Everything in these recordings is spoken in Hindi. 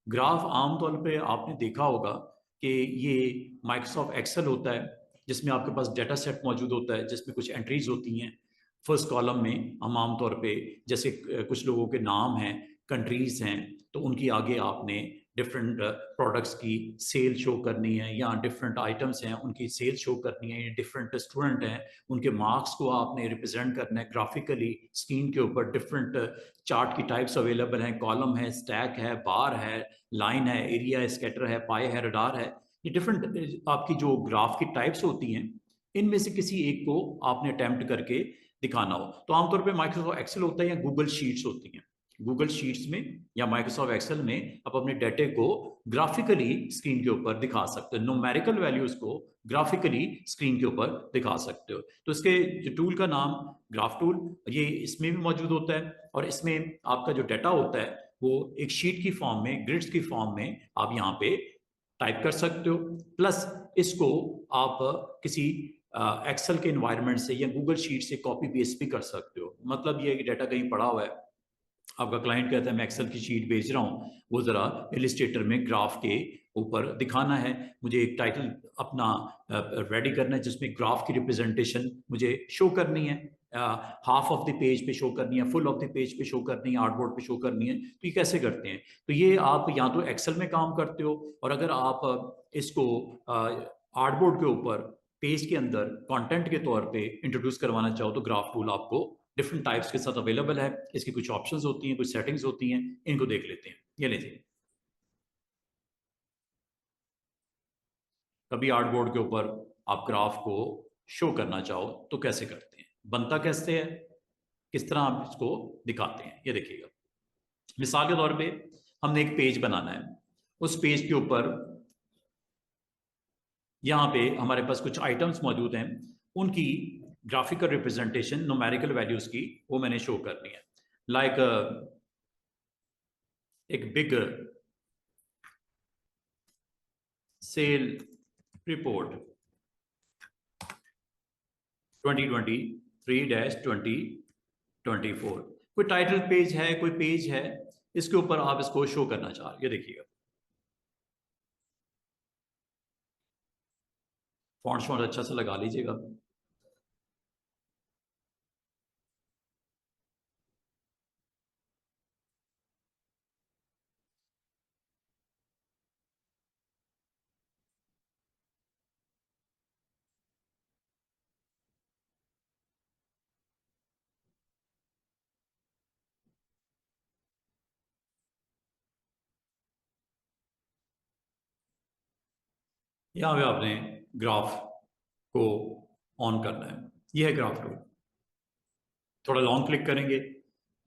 ग्राफ आमतौर पे आपने देखा होगा कि ये माइक्रोसॉफ्ट एक्सेल होता है, जिसमें आपके पास डेटा सेट मौजूद होता है, जिसमें कुछ एंट्रीज होती हैं। फर्स्ट कॉलम में हम आमतौर पे जैसे कुछ लोगों के नाम हैं, कंट्रीज हैं, तो उनकी आगे आपने डिफरेंट प्रोडक्ट्स की सेल शो करनी है, या डिफरेंट आइटम्स हैं उनकी सेल शो करनी है, या डिफरेंट स्टूडेंट हैं उनके मार्क्स को आपने रिप्रेजेंट करना है ग्राफिकली स्क्रीन के ऊपर। डिफरेंट चार्ट की टाइप्स अवेलेबल हैं, कॉलम है, स्टैक है, बार है, लाइन है, एरिया है, स्कैटर है, पाई है, रडार है। ये डिफरेंट आपकी जो ग्राफ की टाइप्स होती हैं, इनमें से किसी एक को आपने अटेम्प्ट करके दिखाना हो तो आमतौर पे माइक्रोसॉफ्ट एक्सेल होता है या गूगल शीट्स होती हैं। गूगल शीट्स में या माइक्रोसॉफ्ट एक्सेल में आप अपने डेटे को ग्राफिकली स्क्रीन के ऊपर दिखा सकते हो, न्यूमेरिकल वैल्यूज को ग्राफिकली स्क्रीन के ऊपर दिखा सकते हो। तो इसके जो टूल का नाम ग्राफ टूल, ये इसमें भी मौजूद होता है, और इसमें आपका जो डाटा होता है वो एक शीट की फॉर्म में, ग्रिड्स की फॉर्म में आप यहाँ पे टाइप कर सकते हो। प्लस इसको आप किसी एक्सेल के इन्वायरमेंट से या गूगल शीट से कॉपी पेस्ट भी कर सकते हो। मतलब ये है कि डाटा कहीं पड़ा हुआ है, आपका क्लाइंट कहता है मैं एक्सेल की शीट भेज रहा हूँ, वो ज़रा इलिस्ट्रेटर में ग्राफ के ऊपर दिखाना है, मुझे एक टाइटल अपना रेडी करना है जिसमें ग्राफ की रिप्रेजेंटेशन मुझे शो करनी है, हाफ ऑफ द पेज पे शो करनी है, फुल ऑफ द पेज पे शो करनी है, आर्टबोर्ड पे शो करनी है। तो ये कैसे करते हैं? तो ये आप या तो एक्सेल में काम करते हो, और अगर आप इसको आर्टबोर्ड के ऊपर पेज के अंदर कंटेंट के तौर पे इंट्रोड्यूस करवाना चाहो तो ग्राफ टूल आपको डिफरेंट टाइप्स के साथ अवेलेबल है। इसकी कुछ ऑप्शंस होती हैं, कुछ सेटिंग्स होती हैं, इनको देख लेते हैं। ये लीजिए, कभी आर्टबोर्ड के ऊपर आप ग्राफ को शो करना चाहो तो कैसे करते हैं, बनता कैसे है, किस तरह आप इसको दिखाते हैं, ये देखिएगा। मिसाल के तौर पे हमने एक पेज बनाना है, उस पेज के ऊपर यहाँ पे हमारे पास कुछ आइटम्स मौजूद हैं, उनकी ग्राफिकल रिप्रेजेंटेशन न्यूमेरिकल वैल्यूज की वो मैंने शो करनी है। लाइक एक बिग सेल रिपोर्ट 2023-2024, कोई टाइटल पेज है, कोई पेज है, इसके ऊपर आप इसको शो करना चाह रहे, ये देखिएगा। फॉन्ट शॉन्ट अच्छा सा लगा लीजिएगा। यहाँ पे आपने ग्राफ को ऑन करना है, ये है ग्राफ टूल। थोड़ा लॉन्ग क्लिक करेंगे,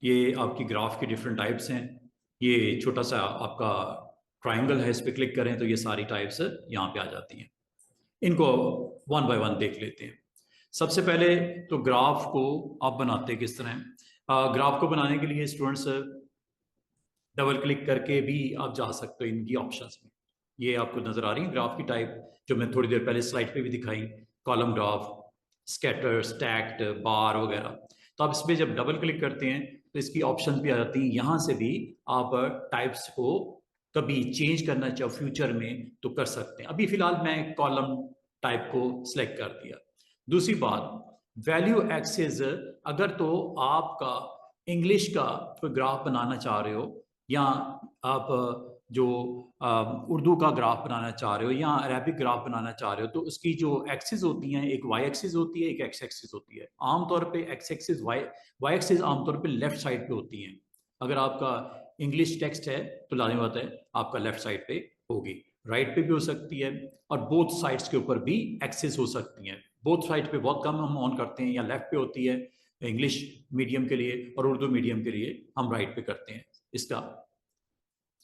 ये आपकी ग्राफ की डिफरेंट टाइप्स हैं। ये छोटा सा आपका ट्राइंगल है, इस पर क्लिक करें तो ये सारी टाइप्स यहाँ पे आ जाती हैं। इनको वन बाय वन देख लेते हैं। सबसे पहले तो ग्राफ को आप बनाते किस तरह हैं? ग्राफ को बनाने के लिए स्टूडेंट्स डबल क्लिक करके भी आप जा सकते हो इनकी ऑप्शंस में। ये आपको नजर आ रही है ग्राफ की टाइप, जो मैं थोड़ी देर पहले स्लाइड पे भी दिखाई, कॉलम ग्राफ, स्कैटर, स्टैक्ड, बार वगैरह। तो आप इस पर जब डबल क्लिक करते हैं तो इसकी ऑप्शन भी आ जाती हैं। यहाँ से भी आप टाइप्स को कभी चेंज करना चाहो फ्यूचर में तो कर सकते हैं। अभी फिलहाल मैं कॉलम टाइप को सिलेक्ट कर दिया। दूसरी बात, वैल्यू एक्सेस, अगर तो आपका इंग्लिश का कोई ग्राफ बनाना चाह रहे हो, या आप जो उर्दू का ग्राफ बनाना चाह रहे हो, या अरेबिक ग्राफ बनाना चाह रहे हो, तो उसकी जो एक्सिस होती हैं, एक वाई एक्सिस होती है, एक एक्स एक्सिस होती है। आमतौर पे एक्स एक्सिस वाई एक्सिस आमतौर पे लेफ्ट साइड पे होती हैं। अगर आपका इंग्लिश टेक्स्ट है तो लाजमी बात है आपका लेफ्ट साइड पे होगी, राइट पे भी हो सकती है, और बोथ साइड्स के ऊपर भी एक्सेस हो सकती हैं। बोथ साइड पे बहुत कम हम ऑन करते हैं, या लेफ्ट पे होती है इंग्लिश मीडियम के लिए, और उर्दू मीडियम के लिए हम राइट पे करते हैं इसका।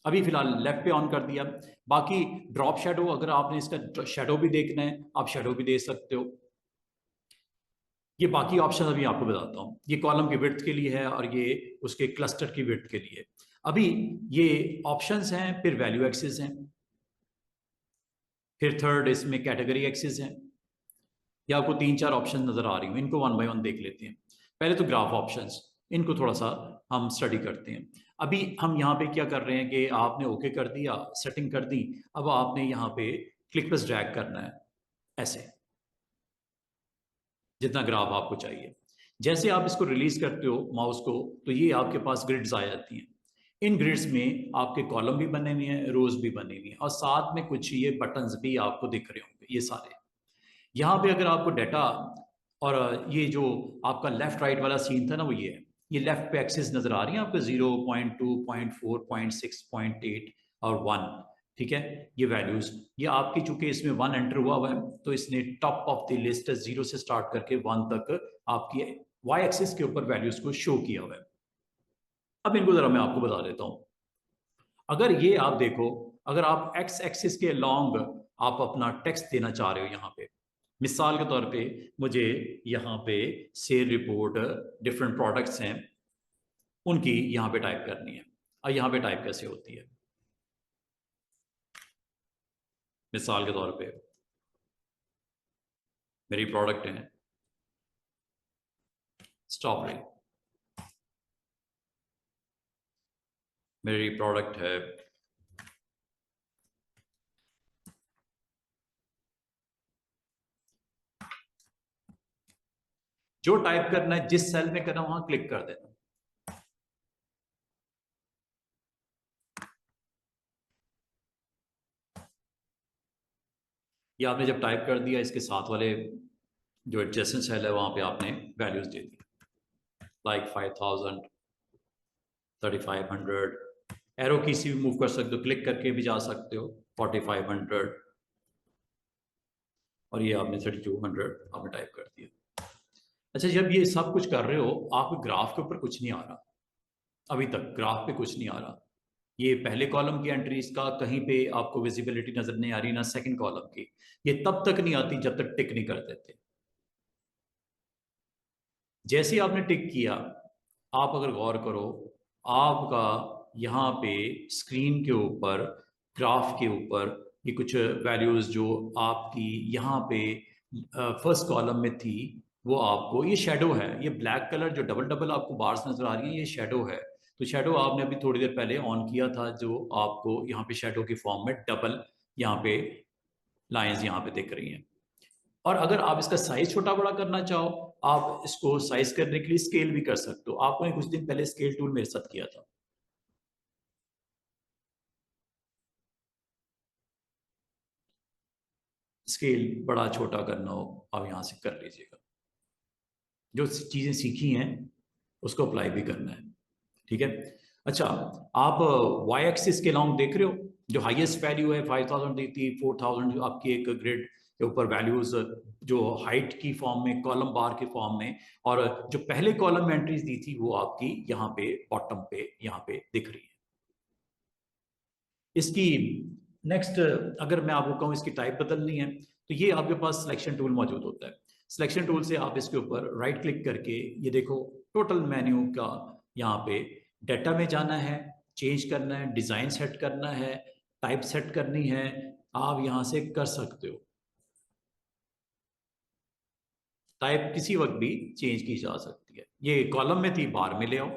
अभी फिलहाल लेफ्ट पे ऑन कर दिया। बाकी ड्रॉप शेडो, अगर आपने इसका शेडो भी देखना है आप शेडो भी दे सकते हो। ये बाकी ऑप्शन अभी आपको बताता हूँ। ये कॉलम की विड्थ के लिए है, और ये उसके क्लस्टर की विड्थ के लिए। अभी ये ऑप्शंस हैं, फिर वैल्यू एक्सिस हैं, फिर थर्ड इसमें कैटेगरी एक्सिस है। ये आपको तीन चार ऑप्शन नजर आ रही हूँ, इनको वन बाय वन देख लेते हैं। पहले तो ग्राफ ऑप्शंस, इनको थोड़ा सा हम स्टडी करते हैं। अभी हम यहाँ पे क्या कर रहे हैं कि आपने ओके कर दिया, सेटिंग कर दी, अब आपने यहाँ पे क्लिक प्लस ड्रैग करना है ऐसे, जितना ग्राफ आपको चाहिए। जैसे आप इसको रिलीज करते हो माउस को, तो ये आपके पास ग्रिड्स आ जाती हैं। इन ग्रिड्स में आपके कॉलम भी बने हुए हैं, रोज भी बने हुए हैं, और साथ में कुछ ये बटन्स भी आपको दिख रहे होंगे ये सारे। यहाँ पे अगर आपको डाटा और ये जो आपका लेफ्ट राइट वाला सीन था ना, वो ये है। ये लेफ्ट पे एक्सिस नजर आ रही है आपको, 0.2, 0.4, 0.6, 0.8 और 1। ठीक है, ये वैल्यूज, ये आपकी चूंकि इसमें 1 एंटर हुआ है, तो इसने टॉप ऑफ द लिस्ट 0 से स्टार्ट करके 1 तक आपकी वाई एक्सिस के ऊपर वैल्यूज को शो किया हुआ है। अब इनको जरा मैं आपको बता देता हूं। अगर ये आप देखो, अगर आप एक्स एक्सिस के लॉन्ग आप अपना टेक्स्ट देना चाह रहे हो यहाँ पे, मिसाल के तौर पे मुझे यहाँ पे सेल रिपोर्ट डिफरेंट प्रोडक्ट्स हैं उनकी यहाँ पे टाइप करनी है। और यहाँ पे टाइप कैसे होती है, मिसाल के तौर पे मेरी प्रोडक्ट है स्ट्रॉबेरी, मेरी प्रोडक्ट है जो टाइप करना है, जिस सेल में करना वहां क्लिक कर देना। ये आपने जब टाइप कर दिया, इसके साथ वाले जो एडजेसेंट सेल है वहां पे आपने वैल्यूज दे दी, लाइक 5000, 3500। एरो की सी भी मूव कर सकते हो, क्लिक करके भी जा सकते हो, 4500, और ये आपने 3200 आपने टाइप कर दिया। अच्छा, जब ये सब कुछ कर रहे हो, आपको ग्राफ के ऊपर कुछ नहीं आ रहा, अभी तक ग्राफ पे कुछ नहीं आ रहा। ये पहले कॉलम की एंट्रीज का कहीं पे आपको विजिबिलिटी नजर नहीं आ रही, ना सेकंड कॉलम की। ये तब तक नहीं आती जब तक टिक नहीं कर देते। जैसे ही आपने टिक किया, आप अगर गौर करो, आपका यहाँ पे स्क्रीन के ऊपर, ग्राफ के ऊपर, ये कुछ वैल्यूज जो आपकी यहाँ पे फर्स्ट कॉलम में थी, वो आपको, ये शेडो है, ये ब्लैक कलर जो डबल डबल आपको बार्स नजर आ रही है, ये शेडो है। तो शेडो आपने अभी थोड़ी देर पहले ऑन किया था, जो आपको यहाँ पे शेडो की फॉर्म में डबल यहाँ पे लाइंस यहाँ पे दिख रही हैं। और अगर आप इसका साइज छोटा बड़ा करना चाहो, आप इसको साइज करने के लिए स्केल भी कर सकते हो। आपने कुछ दिन पहले स्केल टूल मेरे साथ किया था। स्केल बड़ा छोटा करना हो, आप यहां से कर लीजिएगा। जो चीजें सीखी हैं उसको अप्लाई भी करना है। ठीक है। अच्छा, आप वाई एक्सिस के लॉन्ग देख रहे हो, जो हाईएस्ट वैल्यू है 5000 दी थी, 4000 जो आपकी एक ग्रिड के ऊपर वैल्यूज जो हाइट की फॉर्म में, कॉलम बार के फॉर्म में, और जो पहले कॉलम में एंट्रीज दी थी वो आपकी यहाँ पे बॉटम पे यहाँ पे दिख रही है। इसकी नेक्स्ट, अगर मैं आपको कहूँ इसकी टाइप बदलनी है, तो ये आपके पास सिलेक्शन टूल मौजूद होता है। सिलेक्शन टूल से आप इसके ऊपर राइट क्लिक करके, ये देखो टोटल मेन्यू का यहाँ पे डाटा में जाना है, चेंज करना है, डिजाइन सेट करना है, टाइप सेट करनी है, आप यहाँ से कर सकते हो। टाइप किसी वक्त भी चेंज की जा सकती है। ये कॉलम में थी, बार में ले आओ,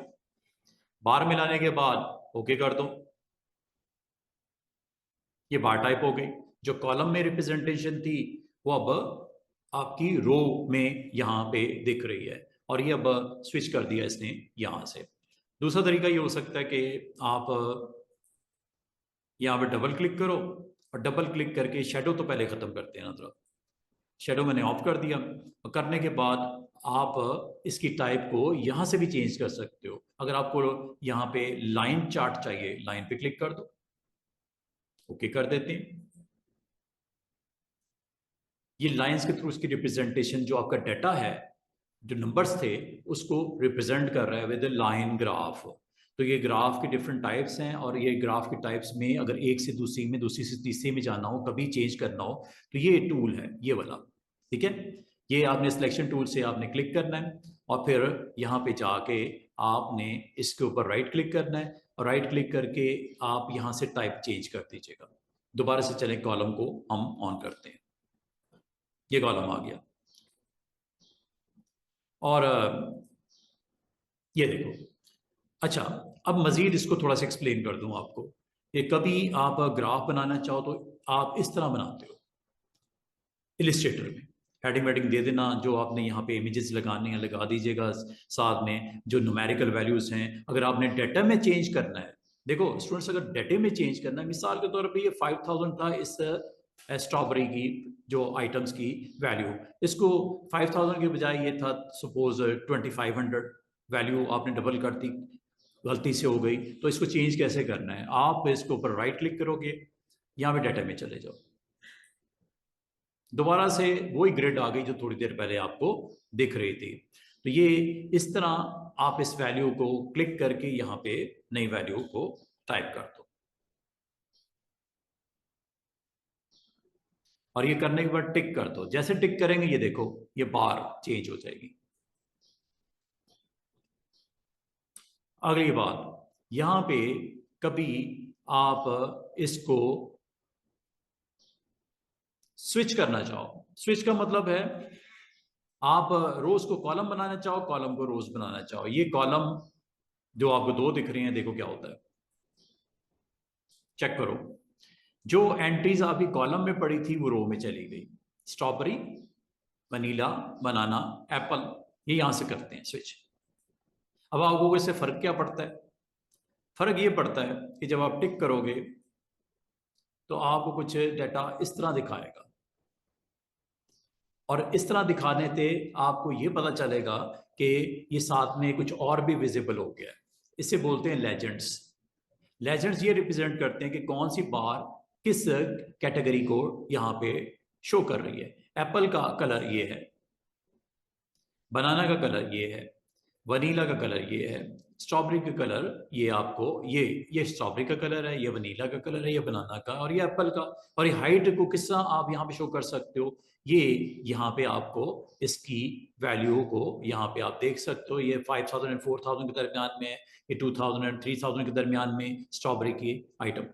बार में लाने के बाद ओके कर दो, ये बार टाइप हो गई। जो कॉलम में रिप्रेजेंटेशन थी वो अब आपकी रो में यहाँ पे दिख रही है, और ये अब स्विच कर दिया इसने यहाँ से। दूसरा तरीका ये हो सकता है कि आप यहाँ पे डबल क्लिक करो, और डबल क्लिक करके शेडो तो पहले खत्म करते हैं ना, जरा शेडो मैंने ऑफ कर दिया। और करने के बाद आप इसकी टाइप को यहाँ से भी चेंज कर सकते हो। अगर आपको यहाँ पे लाइन चार्ट चाहिए, लाइन पे क्लिक कर दो, ओके कर देते हैं। ये लाइंस के थ्रू उसकी रिप्रेजेंटेशन, जो आपका डाटा है, जो नंबर्स थे, उसको रिप्रेजेंट कर रहा है विद लाइन ग्राफ। तो ये ग्राफ के डिफरेंट टाइप्स हैं, और ये ग्राफ के टाइप्स में अगर एक से दूसरी में, दूसरी से तीसरी में जाना हो, कभी चेंज करना हो, तो ये टूल है ये वाला। ठीक है, ये आपने सिलेक्शन टूल से आपने क्लिक करना है, और फिर यहाँ पे जाके आपने इसके ऊपर राइट क्लिक करना है, और राइट क्लिक करके आप यहाँ से टाइप चेंज कर दीजिएगा। दोबारा से चले, कॉलम को हम ऑन करते हैं, ये कॉलम आ गया। और ये देखो, अच्छा, अब मजीद इसको थोड़ा सा एक्सप्लेन कर दूं आपको कि कभी आप ग्राफ बनाना चाहो तो आप इस तरह बनाते हो इलिस्ट्रेटर में, हेडिंग वेडिंग दे देना, जो आपने यहाँ पे इमेजेस लगाने हैं लगा दीजिएगा, साथ में जो न्यूमेरिकल वैल्यूज हैं। अगर आपने डेटा में चेंज करना है, देखो स्टूडेंट्स, अगर डेटे में चेंज करना है, मिसाल के तौर पे ये 5000 था इस स्ट्रॉबेरी की जो आइटम्स की वैल्यू, इसको 5000 के बजाय ये था सपोज 2500, वैल्यू आपने डबल कर दी, गलती से हो गई, तो इसको चेंज कैसे करना है? आप इसके ऊपर राइट क्लिक करोगे, यहाँ पे डाटा में चले जाओ, दोबारा से वही ग्रिड आ गई जो थोड़ी देर पहले आपको दिख रही थी। तो ये इस तरह आप इस वैल्यू को क्लिक करके यहाँ पे नई वैल्यू को टाइप कर दो, और ये करने के बाद टिक कर दो। जैसे टिक करेंगे ये देखो ये बार चेंज हो जाएगी। अगली बात, यहां पे कभी आप इसको स्विच करना चाहो, स्विच का मतलब है आप रोज को कॉलम बनाना चाहो, कॉलम को रोज बनाना चाहो। ये कॉलम जो आपको दो दिख रही हैं, देखो क्या होता है, चेक करो, जो एंट्रीज आपकी कॉलम में पड़ी थी वो रो में चली गई। स्ट्रॉबेरी, वनीला, बनाना, एप्पल, ये यहां से करते हैं स्विच। अब आपको इससे फर्क क्या पड़ता है? फर्क ये पड़ता है कि जब आप टिक करोगे तो आपको कुछ डाटा इस तरह दिखाएगा, और इस तरह दिखाने से आपको ये पता चलेगा कि ये साथ में कुछ और भी विजिबल हो गया है। इसे बोलते हैं लेजेंड्स। लेजेंड्स ये रिप्रेजेंट करते हैं कि कौन सी बार किस कैटेगरी को यहाँ पे शो कर रही है। एप्पल का कलर ये है, बनाना का कलर ये है, वनीला का कलर ये है, स्ट्रॉबेरी का कलर ये आपको ये स्ट्रॉबेरी का कलर है, ये वनीला का कलर है, ये बनाना का, और ये एप्पल का। और ये हाइट को किस तरह आप यहाँ पे शो कर सकते हो, ये यहाँ पे आपको इसकी वैल्यू को यहाँ पे आप देख सकते हो। ये 5000 और 4000 के दरमियान में, ये 2000 और 3000 के दरमियान में स्ट्रॉबेरी की आइटम।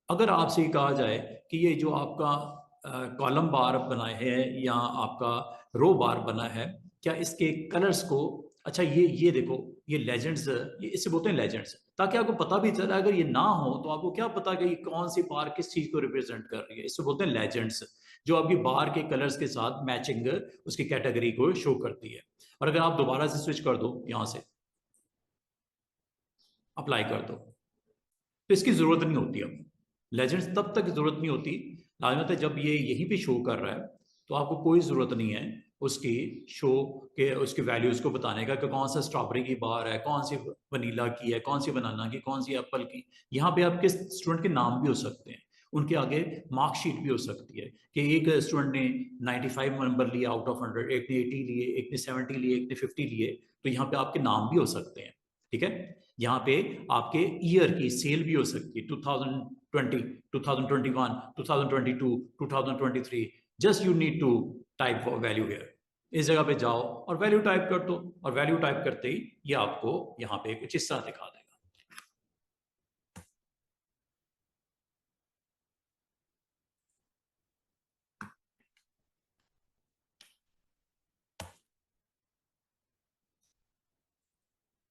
अगर आपसे कहा जाए कि ये जो आपका कॉलम बार बना है या आपका रो बार बना है, क्या इसके कलर्स को, अच्छा ये देखो ये लेजेंड्स, ये इससे बोलते हैं लेजेंड्स, ताकि आपको पता भी चले अगर ये ना हो तो आपको क्या पता कि ये कौन सी बार किस चीज को रिप्रेजेंट कर रही है। इससे बोलते हैं लेजेंड्स, जो आपकी बार के कलर्स के साथ मैचिंग उसकी कैटेगरी को शो करती है। और अगर आप दोबारा से स्विच कर दो, यहां से अप्लाई कर दो, तो इसकी जरूरत नहीं होती। अब लेजेंड्स तब तक जरूरत नहीं होती, लाजमत है जब ये यहीं पे शो कर रहा है तो आपको कोई जरूरत नहीं है उसकी शो के, उसकी वैल्यूज को बताने का कि कौन सा स्ट्रॉबेरी की बार है, कौन सी वनीला की है, कौन सी बनाना की, कौन सी एप्पल की। यहाँ पे आपके स्टूडेंट के नाम भी हो सकते हैं, उनके आगे मार्कशीट भी हो सकती है कि एक स्टूडेंट ने 95 नंबर लिए आउट ऑफ 100, एक ने 80 लिए, एक ने 70 लिए, एक ने 50 लिए, तो यहाँ पे आपके नाम भी हो सकते हैं। ठीक है, यहाँ पे आपके ईयर की सेल भी हो सकती है, 2020, 2021, 2022, 2023। Just you need to type value here, इस जगह पे जाओ और वैल्यू टाइप कर दो, और वैल्यू टाइप करते ही ये आपको यहाँ पे कुछ इस तरह दिखा देगा।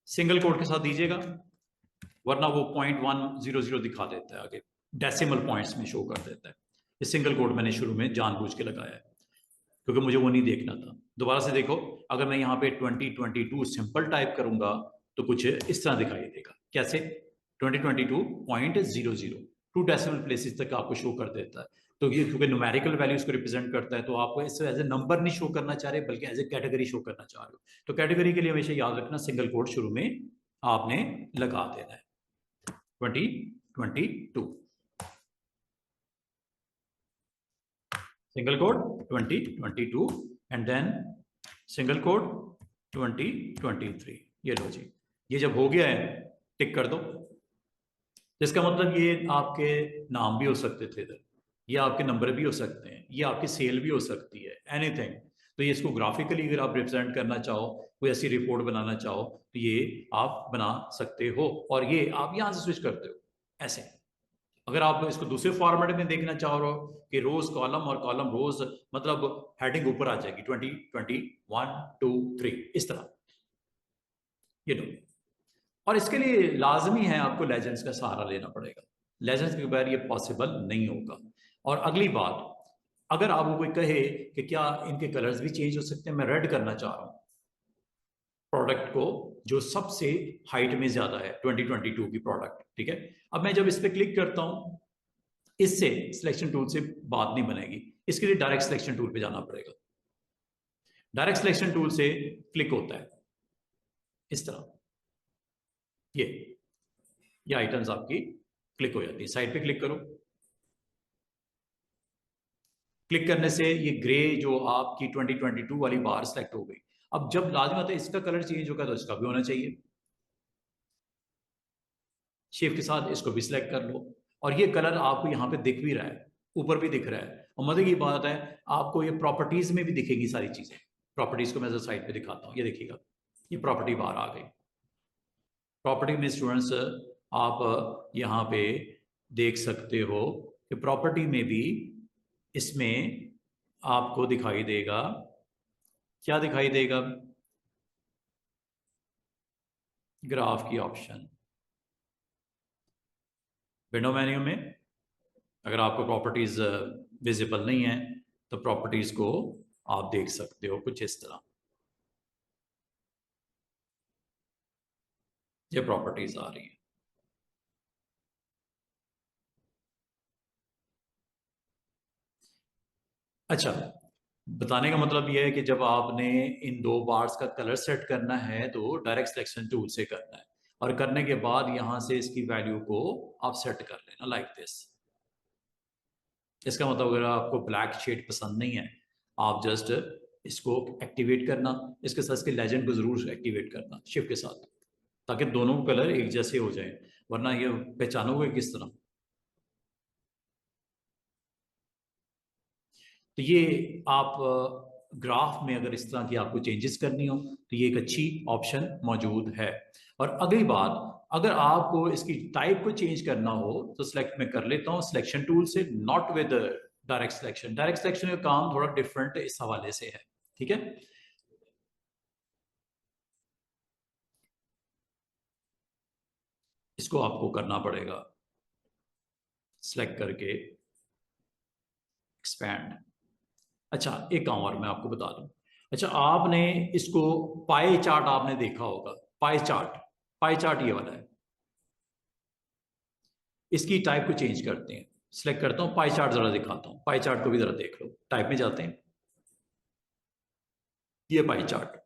सिंगल कोड के साथ दीजिएगा, वरना वो 0.100 दिखा देता है आगे, डेसिमल पॉइंट्स में शो कर देता है। ये सिंगल कोड मैंने शुरू में जानबूझ के लगाया है क्योंकि मुझे वो नहीं देखना था। दोबारा से देखो, अगर मैं यहाँ पे 2022 सिंपल टाइप करूंगा तो कुछ इस तरह दिखाई देगा। कैसे? 2022.00, 2 डेसिमल प्लेसेस तक आपको शो कर देता है। तो ये क्योंकि न्यूमेरिकल वैल्यूज को रिप्रेजेंट करता है, तो आपको इसे एज ए नंबर नहीं शो करना चाह रहे बल्कि एज ए कैटेगरी शो करना चाह रहे हो। तो कैटेगरी के लिए हमेशा याद रखना, सिंगल कोड शुरू में आपने लगा देना है, 2022 single code 2022 and then single code 2023। ये लो जी, ये जब हो गया है टिक कर दो। इसका मतलब ये आपके नाम भी हो सकते थे इधर, ये आपके नंबर भी हो सकते हैं, ये आपकी सेल भी हो सकती है, एनीथिंग। तो ये इसको ग्राफिकली अगर आप रिप्रेजेंट करना चाहो, कोई ऐसी रिपोर्ट बनाना चाहो, तो ये आप बना सकते हो, और ये आप यहां से स्विच करते हो ऐसे। अगर आप इसको दूसरे फॉर्मेट में देखना चाह रहे हो कि रोज कॉलम और कॉलम रोज, मतलब हेडिंग ऊपर आ जाएगी 20, 20, 1, 2, 3 इस तरह, ये लो। और इसके लिए लाजमी है आपको लेजेंड्स का सहारा लेना पड़ेगा। लेजेंड्स के बगैर ये पॉसिबल नहीं होगा। और अगली बात, अगर आपको कोई कहे कि क्या इनके कलर्स भी चेंज हो सकते हैं, मैं रेड करना चाह रहा हूं प्रोडक्ट को जो सबसे हाइट में ज्यादा है 2022 की प्रोडक्ट, ठीक है। अब मैं जब इस पर क्लिक करता हूं, इससे सिलेक्शन टूल से बात नहीं बनेगी, इसके लिए डायरेक्ट सिलेक्शन टूल पे जाना पड़ेगा। डायरेक्ट सिलेक्शन टूल से क्लिक होता है इस तरह, ये आइटम्स आपकी क्लिक हो जाती है। साइड पे क्लिक करो, क्लिक करने से ये ग्रे जो आपकी 2022 वाली बार सेलेक्ट हो गई। अब जब लाजमी आता है इसका कलर चेंज होगा तो इसका भी होना चाहिए। शेप के साथ इसको भी सिलेक्ट कर लो, और ये कलर आपको यहाँ पे दिख भी रहा है, ऊपर भी दिख रहा है। और मजे की बात है, आपको ये प्रॉपर्टीज में भी दिखेगी सारी चीजें। प्रॉपर्टीज को मैं साइड पे दिखाता हूँ, ये देखिएगा, ये प्रॉपर्टी बाहर आ गई। प्रॉपर्टी में स्टूडेंट्स आप यहाँ पे देख सकते हो कि प्रॉपर्टी में भी इसमें आपको दिखाई देगा, क्या दिखाई देगा, ग्राफ की ऑप्शन। विंडो मेन्यू में अगर आपको प्रॉपर्टीज विजिबल नहीं है तो प्रॉपर्टीज को आप देख सकते हो कुछ इस तरह, ये प्रॉपर्टीज आ रही है। अच्छा, बताने का मतलब यह है कि जब आपने इन दो बार्स का कलर सेट करना है तो डायरेक्ट सिलेक्शन टूल से करना है, और करने के बाद यहां से इसकी वैल्यू को आप सेट कर लेना लाइक दिस। इसका मतलब अगर आपको ब्लैक शेड पसंद नहीं है, आप जस्ट इसको एक्टिवेट करना, इसके साथ इसके लेजेंड को जरूर एक्टिवेट करना शिफ्ट के साथ, ताकि दोनों कलर एक जैसे हो जाए, वरना ये पहचानोगे किस तरह। तो ये आप ग्राफ में अगर इस तरह की आपको चेंजेस करनी हो तो ये एक अच्छी ऑप्शन मौजूद है। और अगली बात, अगर आपको इसकी टाइप को चेंज करना हो तो सिलेक्ट में कर लेता हूं सिलेक्शन टूल से, not with direct selection. Direct selection का काम थोड़ा डिफरेंट इस हवाले से है, ठीक है। इसको आपको करना पड़ेगा सिलेक्ट करके एक्सपैंड। अच्छा, एक काम और मैं आपको बता दूं। अच्छा, आपने इसको पाई चार्ट आपने देखा होगा, पाई चार्ट, पाई चार्ट ये वाला है। इसकी टाइप को चेंज करते हैं, सिलेक्ट करता हूं, पाई चार्ट जरा दिखाता हूं, पाई चार्ट को भी जरा देख लो। टाइप में जाते हैं, ये पाई चार्ट,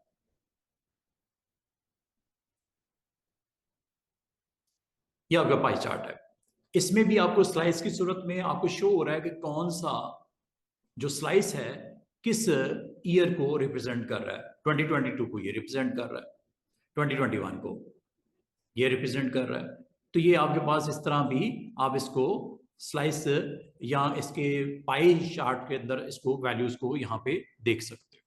ये आपका पाई चार्ट है। इसमें भी आपको स्लाइस की सूरत में आपको शो हो रहा है कि कौन सा जो स्लाइस है किस ईयर को रिप्रेजेंट कर रहा है। 2022 को ये रिप्रेजेंट कर रहा है, 2021 को ये रिप्रेजेंट कर रहा है। तो ये आपके पास इस तरह भी आप इसको स्लाइस या इसके पाई चार्ट के अंदर इसको वैल्यूज को यहाँ पे देख सकते हो।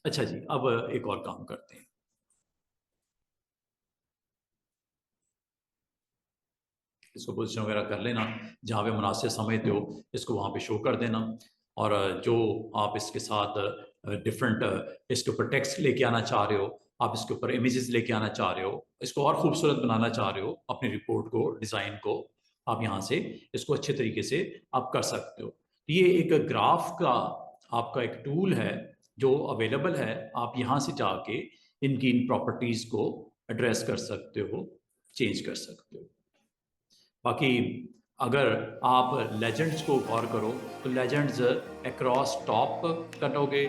अच्छा जी, अब एक और काम करते हैं। इसको पोजीशन वगैरह कर लेना, जहाँ पे मुनासिब समझते हो इसको वहाँ पे शो कर देना। और जो आप इसके साथ डिफरेंट इसके ऊपर टेक्स्ट लेके आना चाह रहे हो, आप इसके ऊपर इमेजेस लेके आना चाह रहे हो, इसको और खूबसूरत बनाना चाह रहे हो, अपनी रिपोर्ट को, डिज़ाइन को, आप यहाँ से इसको अच्छे तरीके से आप कर सकते हो। तो ये एक ग्राफ का आपका एक टूल है जो अवेलेबल है, आप यहाँ से जाके इनकी इन प्रॉपर्टीज़ को एड्रेस कर सकते हो, चेंज कर सकते हो। बाकी अगर आप लेजेंड्स को गौर करो तो लेजेंड्स अक्रॉस टॉप करोगे,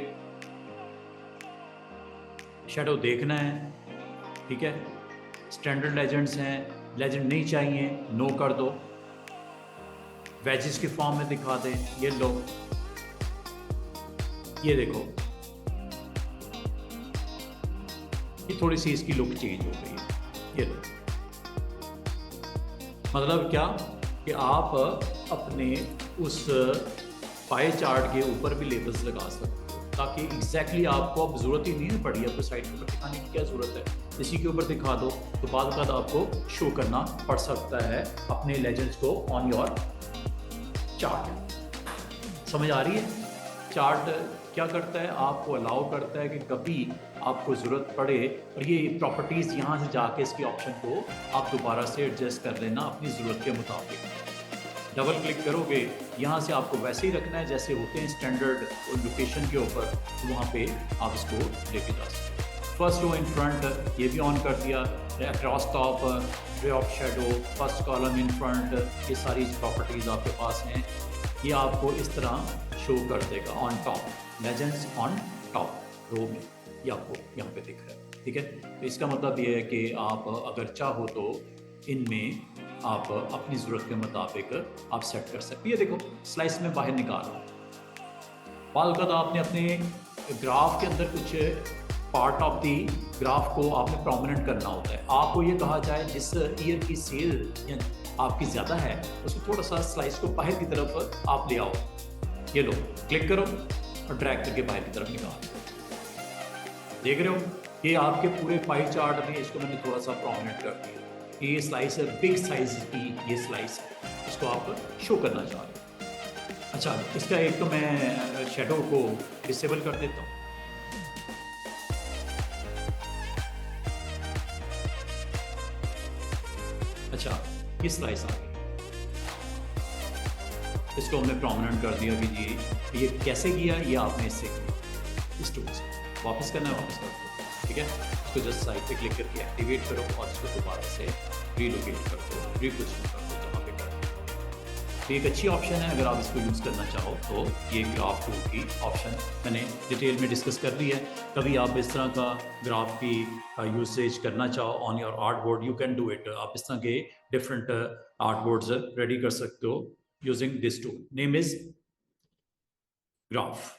शेडो देखना है, ठीक है। स्टैंडर्ड लेजेंड्स हैं, लेजेंड नहीं चाहिए नो कर दो, वेजेस के फॉर्म में दिखा दे, ये लो, ये देखो, ये थोड़ी सी इसकी लुक चेंज हो गई है, ये लो। मतलब क्या कि आप अपने उस पाई चार्ट के ऊपर भी लेबल्स लगा सकते हो, ताकि एग्जैक्टली आपको अब जरूरत ही नहीं पड़ी आपको साइड के ऊपर दिखाने की क्या जरूरत है। इसी के ऊपर दिखा दो तो बाद बाद आपको शो करना पड़ सकता है अपने लेजेंड्स को ऑन योर चार्ट। समझ आ रही है? चार्ट क्या करता है, आपको अलाउ करता है कि कभी आपको ज़रूरत पड़े और ये प्रॉपर्टीज़ यहाँ से जाके इसकी ऑप्शन को आप दोबारा से एडजस्ट कर लेना अपनी ज़रूरत के मुताबिक। डबल क्लिक करोगे, यहाँ से आपको वैसे ही रखना है जैसे होते हैं स्टैंडर्ड लोकेशन के ऊपर, तो वहाँ पे आप इसको लेके जा सकते हो। फर्स्ट रो इन फ्रंट ये भी ऑन कर दिया, across top, ray of shadow, first column in front, ये सारी प्रॉपर्टीज़ आपके पास हैं। ये आपको इस तरह शो कर देगा on top, legends on top row में, ये आपको यहाँ पे दिख रहा है, ठीक है। तो इसका मतलब ये है कि आप अगर चाहो तो इनमें आप अपनी ज़रूरत के मुताबिक आप सेट कर सकते हैं। ये देखो स्लाइस में बाहर निकालो, बाल का तो आपने अपने ग्राफ के अंदर कुछ पार्ट ऑफ दी ग्राफ को आपने प्रोमिनेंट करना होता है। आपको ये कहा जाए जिस ईयर की सेल या आपकी ज़्यादा है उसको थोड़ा सा स्लाइस को बाहर की तरफ आप ले आओ, ये लो क्लिक करो और ड्रैग करके बाहर की तरफ निकालो। देख रहे हो ये आपके पूरे पाई चार्ट में इसको मैंने थोड़ा सा प्रोमिनेंट कर दिया। ये स्लाइस है, बिग साइज की ये स्लाइस है, इसको आप शो करना चाह रहे हो। अच्छा, इसका एक तो मैं शेडो को डिसेबल कर देता हूँ। अच्छा, ये स्लाइस आ गई, इसको हमने प्रोमिनेंट कर दिया कि जी ये कैसे किया, ये आपने इससे किया, इस टूल से वापस करना है, वापस कर दो, ठीक है। इसको जस्ट साइड पे क्लिक करके एक्टिवेट करो और इसको दोबारा से रीलोकेट कर दो, रीपोजिशन कर दो जहाँ पे करना। तो एक अच्छी ऑप्शन है अगर आप इसको यूज़ करना चाहो तो। ये ग्राफ टूल की ऑप्शन मैंने डिटेल में डिस्कस कर ली है। कभी आप इस तरह का ग्राफ की यूसेज करना चाहो on your art board, you can do it. आप इस तरह के डिफरेंट आर्ट बोर्ड्स रेडी कर सकते हो using this tool, name is graph.